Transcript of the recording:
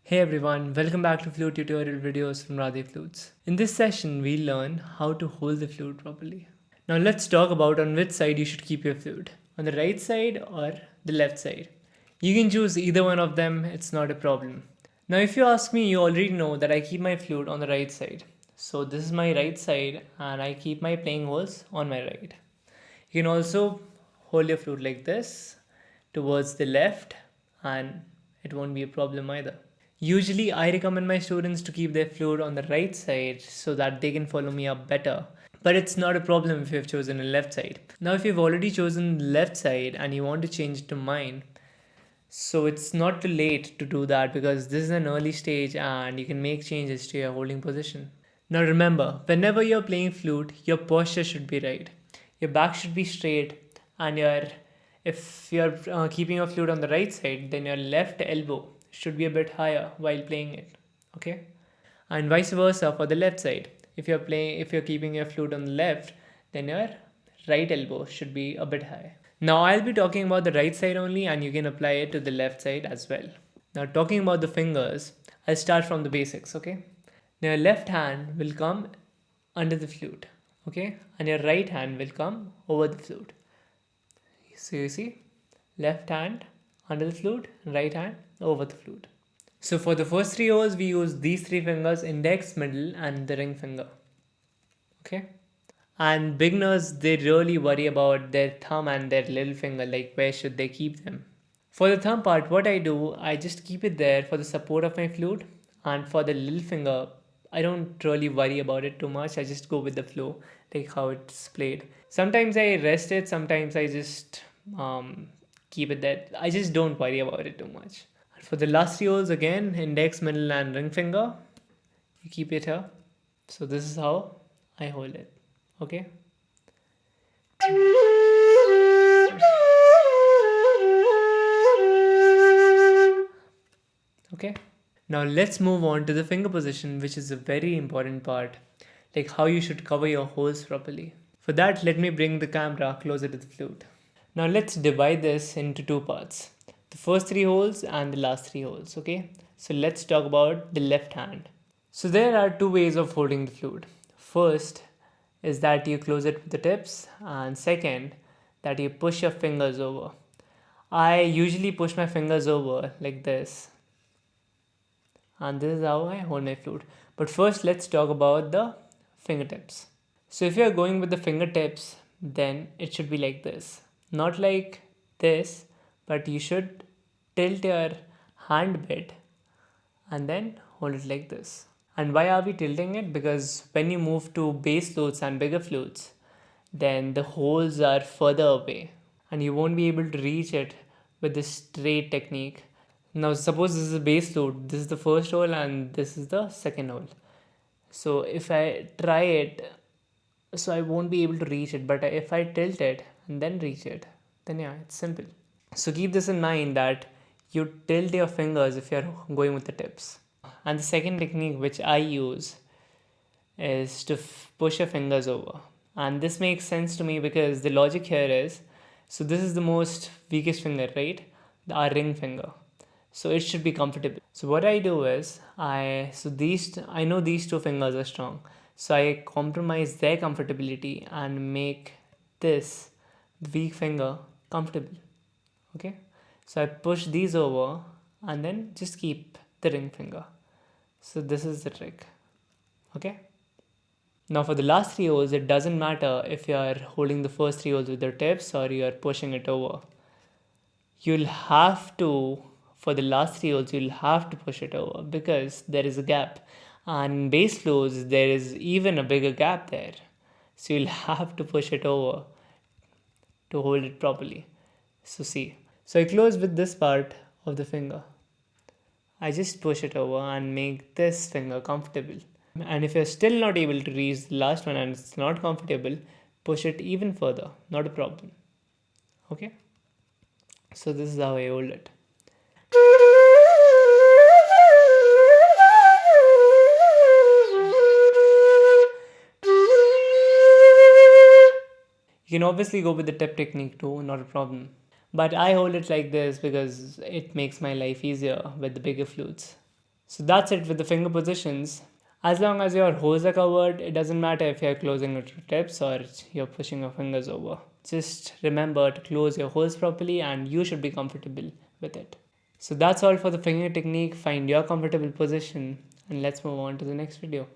Hey everyone, welcome back to flute tutorial videos from Radhe Flutes. In this session, we learn how to hold the flute properly. Now let's talk about on which side you should keep your flute, on the right side or the left side. You can choose either one of them, it's not a problem. Now if you ask me, you already know that I keep my flute on the right side. So this is my right side and I keep my playing holes on my right. You can also hold your flute like this towards the left and it won't be a problem either. Usually, I recommend my students to keep their flute on the right side so that they can follow me up better. But it's not a problem if you've chosen the left side. Now, if you've already chosen the left side and you want to change it to mine, so it's not too late to do that because this is an early stage and you can make changes to your holding position. Now remember, whenever you're playing flute, your posture should be right. Your back should be straight and if you're keeping your flute on the right side, then your left elbow should be a bit higher while playing it. Okay? And vice versa for the left side. If you're keeping your flute on the left, then your right elbow should be a bit high. Now I'll be talking about the right side only and you can apply it to the left side as well. Now talking about the fingers, I'll start from the basics, okay? Now your left hand will come under the flute, okay? And your right hand will come over the flute. So you see, left hand under the flute, right hand over the flute. So for the first three holes, we use these three fingers, index, middle and the ring finger, okay? And beginners, they really worry about their thumb and their little finger, like where should they keep them. For the thumb part, what I do, I just keep it there for the support of my flute. And for the little finger, I don't really worry about it too much. I just go with the flow, like how it's played. Sometimes I rest it, sometimes I just keep it there. I just don't worry about it too much. And for the last three holes, again, index, middle and ring finger, you keep it here. So this is how I hold it. Okay. Okay. Now let's move on to the finger position, which is a very important part, like how you should cover your holes properly. For that, let me bring the camera closer to the flute. Now let's divide this into two parts, the first three holes and the last three holes, okay? So let's talk about the left hand. So there are two ways of holding the flute. First is that you close it with the tips, and second, that you push your fingers over. I usually push my fingers over like this, and this is how I hold my flute. But first, let's talk about the fingertips. So if you're going with the fingertips, then it should be like this. Not like this, but you should tilt your hand bit and then hold it like this. And why are we tilting it? Because when you move to bass flutes and bigger flutes, then the holes are further away and you won't be able to reach it with this straight technique. Now suppose this is a bass flute, this is the first hole and this is the second hole. So if I try it, so I won't be able to reach it, but if I tilt it and then reach it, then yeah, it's simple. So keep this in mind that you tilt your fingers if you're going with the tips. And the second technique which I use is to push your fingers over. And this makes sense to me because the logic here is, so this is the most weakest finger, right? Our ring finger. So it should be comfortable. So what I do is, I know these two fingers are strong. So I compromise their comfortability and make this weak finger comfortable. Okay? So I push these over and then just keep the ring finger. So this is the trick. Okay? Now for the last three holes, it doesn't matter if you are holding the first three holes with your tips or you are pushing it over. You'll have to, for the last three holes, you'll have to push it over because there is a gap. And in bass flutes, there is even a bigger gap there. So you'll have to push it over to hold it properly. So see. So I close with this part of the finger. I just push it over and make this finger comfortable. And if you're still not able to reach the last one and it's not comfortable, push it even further. Not a problem. Okay? So this is how I hold it. You can obviously go with the tip technique too, not a problem. But I hold it like this because it makes my life easier with the bigger flutes. So that's it with the finger positions. As long as your holes are covered, it doesn't matter if you're closing your tips or you're pushing your fingers over. Just remember to close your holes properly and you should be comfortable with it. So that's all for the finger technique. Find your comfortable position and let's move on to the next video.